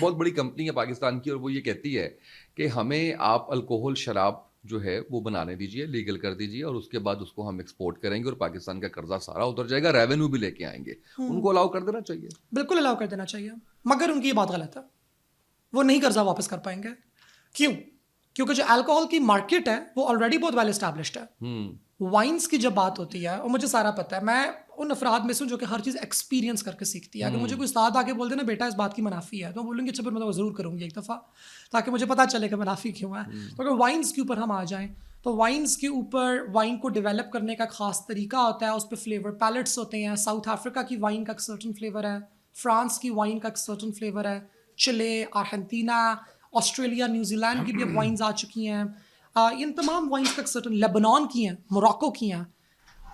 بہت بڑی کمپنی ہے پاکستان کی اور وہ یہ کہتی ہے کہ ہمیں آپ الکوہل شراب جو ہے وہ بنانے دیجیے, لیگل کر دیجیے, اور اس کے بعد اس کو ہم ایکسپورٹ کریں گے اور پاکستان کا قرضہ سارا اتر جائے گا, ریونیو بھی لے کے آئیں گے. ان کو الاؤ کر دینا چاہیے. بالکل الاؤ کر دینا چاہیے, مگر ان کی یہ بات غلط ہے, وہ نہیں قرضہ واپس کر پائیں گے. کیوں؟ کیونکہ جو الکوہل کی مارکیٹ ہے وہ آلریڈی بہت ویل اسٹیبلشڈ ہے. وائنس کی جب بات ہوتی ہے, اور مجھے سارا پتہ ہے, میں ان افراد میں سے ہوں جو کہ ہر چیز ایکسپیرینس کر کے سیکھتی ہے. اگر مجھے کوئی استاد آ کے بول دے نا بیٹا اس بات کی منافی ہے, تو میں بولوں گی اچھا پھر میں ضرور کروں گی ایک دفعہ, تاکہ مجھے پتہ چلے کہ منافی کیوں ہے. تو اگر وائنس کے اوپر ہم آ جائیں تو وائنس کے اوپر وائن کو ڈیولپ کرنے کا ایک خاص طریقہ ہوتا ہے, اس پہ فلیور پیلٹس ہوتے ہیں. ساؤتھ افریقہ کی وائن کا ایک سرٹن فلیور ہے, فرانس کی وائن کا ایک سرٹن فلیور ہے, چلے, ارجنٹینا, آسٹریلیا, نیوزی لینڈ کی بھی اب وائنز آ چکی ہیں. ان تمام وائنس کا ایک سرٹن, لیبنان کی ہیں, موراکو کی ہیں.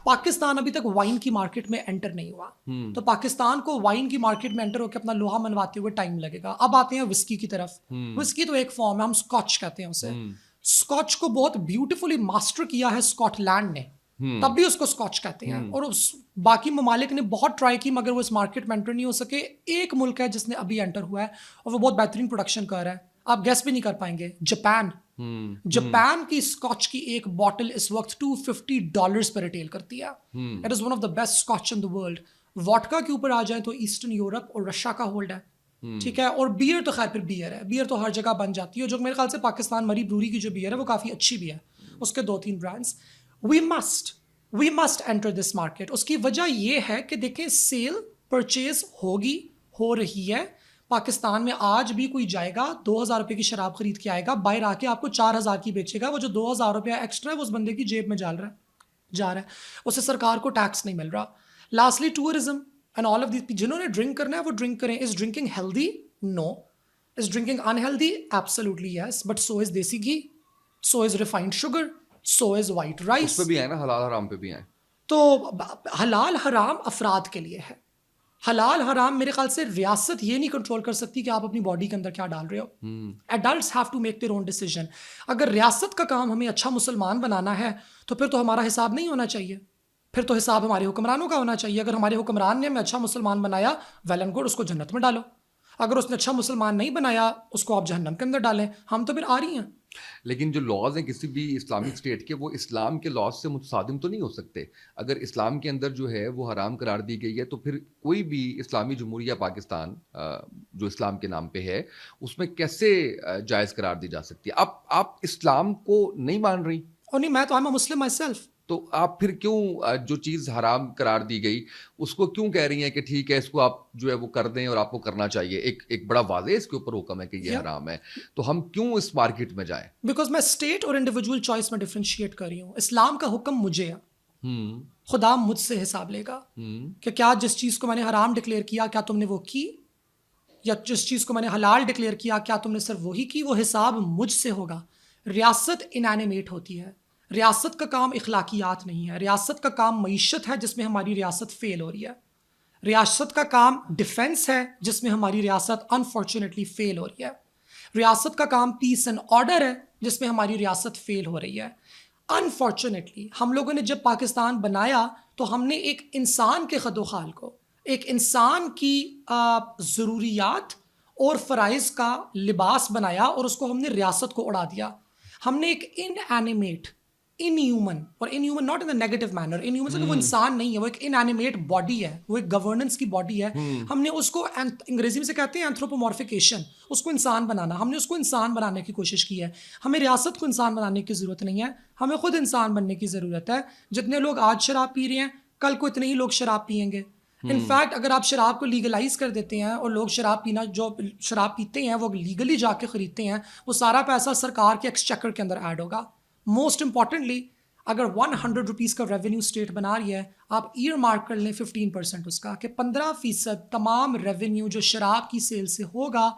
پاکستان ابھی تک وائن کی مارکیٹ میں انٹر نہیں ہوا, تو پاکستان کو وائن کی مارکیٹ میں انٹر ہو کے اپنا لوہا منواتے ہوئے ٹائم لگے گا. اب آتے ہیں وسکی کی طرف. وسکی تو ایک فارم ہے, ہم اسکاچ کہتے ہیں اسے. اسکاچ کو بہت بیوٹیفلی ماسٹر کیا ہے اسکاٹ لینڈ نے, تب بھی اس کو اسکاچ کہتے ہیں, اور باقی ممالک نے بہت ٹرائی کی مگر وہ اس مارکیٹ میں انٹر نہیں ہو سکے. ایک ملک ہے جس نے ابھی انٹر ہوا ہے اور وہ بہت بہترین پروڈکشن کر رہا ہے, آپ گیس بھی نہیں کر پائیں گے, جاپان. جاپان کی اسکاچ کی ایک بوٹل اس وقت $250 پہ ریٹیل کرتی ہے. It is one of the best scotch in the world. Vodka کے اوپر آ جائیں تو ایسٹرن یورپ اور رشیا کا ہولڈ ہے, ٹھیک ہے. اور بیئر تو خیر پھر بیئر ہے, بیئر تو ہر جگہ بن جاتی ہے, جو میرے خیال سے پاکستان مری بروری کی جو بیئر ہے وہ کافی اچھی بھی ہے, اس کے 2-3 brands. We must enter this market. اس کی وجہ یہ ہے کہ دیکھیں سیل پرچیز ہو رہی ہے. پاکستان میں آج بھی کوئی جائے گا 2,000 روپے کی شراب خرید کے آئے گا, باہر آ کے آپ کو 4,000 کی بیچے گا. وہ جو 2,000 روپیہ ایکسٹرا ہے وہ اس بندے کی جیب میں جا رہا ہے, اسے سرکار کو ٹیکس نہیں مل رہا. Lastly tourism and all of these, جنہوں نے ڈرنک کرنا ہے وہ ڈرنک کریں. Is drinking healthy? No. Is drinking unhealthy? Absolutely yes, but so is desi ghee, so is refined sugar, so is white rice. اس پہ بھی آئے نا, حلال حرام پہ بھی آئے. تو حلال حرام افراد کے لیے ہے. حلال حرام میرے خیال سے ریاست یہ نہیں کنٹرول کر سکتی کہ آپ اپنی باڈی کے اندر کیا ڈال رہے ہو. Adults have to make their own decision. اگر ریاست کا کام ہمیں اچھا مسلمان بنانا ہے تو پھر تو ہمارا حساب نہیں ہونا چاہیے, پھر تو حساب ہمارے حکمرانوں کا ہونا چاہیے. اگر ہمارے حکمران نے ہمیں اچھا مسلمان بنایا, ویل اینڈ گڈ, اس کو جنت میں ڈالو. اگر اس نے اچھا مسلمان نہیں بنایا, اس کو آپ جہنم کے اندر ڈالیں. ہم تو پھر آ رہی ہیں. لیکن جو لاز ہیں کسی بھی اسلامک اسٹیٹ کے, وہ اسلام کے لاز سے متصادم تو نہیں ہو سکتے. اگر اسلام کے اندر جو ہے وہ حرام قرار دی گئی ہے تو پھر کوئی بھی اسلامی جمہوریہ پاکستان جو اسلام کے نام پہ ہے اس میں کیسے جائز قرار دی جا سکتی ہے؟ آپ اسلام کو نہیں مان رہی؟ اور نہیں, میں تو I'm a Muslim myself. تو آپ پھر کیوں جو چیز حرام قرار دی گئی اس کو کیوں کہہ رہی ہیں کہ ٹھیک ہے اس کو آپ جو ہے وہ کر دیں اور آپ کو کرنا چاہیے؟ ایک بڑا واضح اس کے اوپر حکم ہے کہ یہ حرام ہے, تو ہم کیوں اس مارکیٹ میں جائیں؟ بیکاز میں اسٹیٹ اور انڈیویجول چوائس میں ڈفرینشیٹ کر رہی ہوں. اسلام کا حکم مجھے ہے, خدا مجھ سے حساب لے گا کہ کیا جس چیز کو میں نے حرام ڈکلیئر کیا کیا تم نے وہ کی, یا جس چیز کو میں نے حلال ڈکلیئر کیا کیا تم نے صرف وہی کی. وہ حساب مجھ سے ہوگا. ریاست انینیمیٹ ہوتی ہے, ریاست کا کام اخلاقیات نہیں ہے. ریاست کا کام معیشت ہے جس میں ہماری ریاست فیل ہو رہی ہے. ریاست کا کام ڈیفنس ہے جس میں ہماری ریاست انفارچونیٹلی فیل ہو رہی ہے. ریاست کا کام پیس اینڈ آرڈر ہے جس میں ہماری ریاست فیل ہو رہی ہے. انفارچونیٹلی ہم لوگوں نے جب پاکستان بنایا تو ہم نے ایک انسان کے خد و خال کو, ایک انسان کی ضروریات اور فرائض کا لباس بنایا اور اس کو ہم نے ریاست کو اڑا دیا. ہم نے ایک انینیمیٹ, ان ہیومن, اور in human not in negative manner, in human سے وہ انسان نہیں ہے, وہ ایک انینیمیٹ باڈی ہے, وہ ایک گورننس کی باڈی ہے. ہم نے اس کو انگریزی میں سے کہتے ہیں اینتھروپومورفیکیشن, اس کو انسان بنانا. ہم نے اس کو انسان بنانے کی کوشش کی ہے. ہمیں ریاست کو انسان بنانے کی ضرورت نہیں ہے, ہمیں خود انسان بننے کی ضرورت ہے. جتنے لوگ آج شراب پی رہے ہیں کل کو اتنے ہی لوگ شراب پئیں گے. انفیکٹ اگر آپ شراب کو لیگلائز کر دیتے ہیں اور لوگ شراب پینا, جو شراب پیتے ہیں وہ لیگلی جا کے خریدتے ہیں, وہ سارا پیسہ سرکار کے ایکسچیکر کے اندر ایڈ ہوگا. موسٹ امپورٹنٹلی اگر 100 روپیز کا ریونیو اسٹیٹ بنا رہی ہے, آپ ایئر مارک کر لیں 15% اس کا, کہ 15% تمام ریونیو جو شراب کی سیل سے ہوگا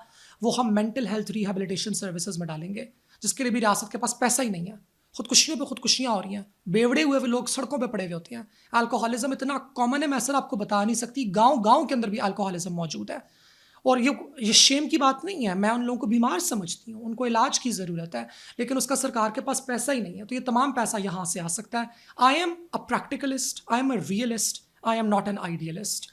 وہ ہم مینٹل ہیلتھ ریہیبلیٹیشن سروسز میں ڈالیں گے, جس کے لیے بھی ریاست کے پاس پیسہ ہی نہیں ہے. خودکشیوں پہ خودکشیاں ہو رہی ہیں, بیوڑے ہوئے لوگ سڑکوں پہ پڑے ہوئے ہوتے ہیں. الکوہولزم اتنا کامن ہے, میں سر آپ کو بتا نہیں سکتی. گاؤں کے اندر بھی الکوہولزم موجود ہے, اور یہ شیم کی بات نہیں ہے. میں ان لوگوں کو بیمار سمجھتی ہوں, ان کو علاج کی ضرورت ہے, لیکن اس کا سرکار کے پاس پیسہ ہی نہیں ہے. تو یہ تمام پیسہ یہاں سے آ سکتا ہے. I am a practicalist, I am a realist, I am not an idealist.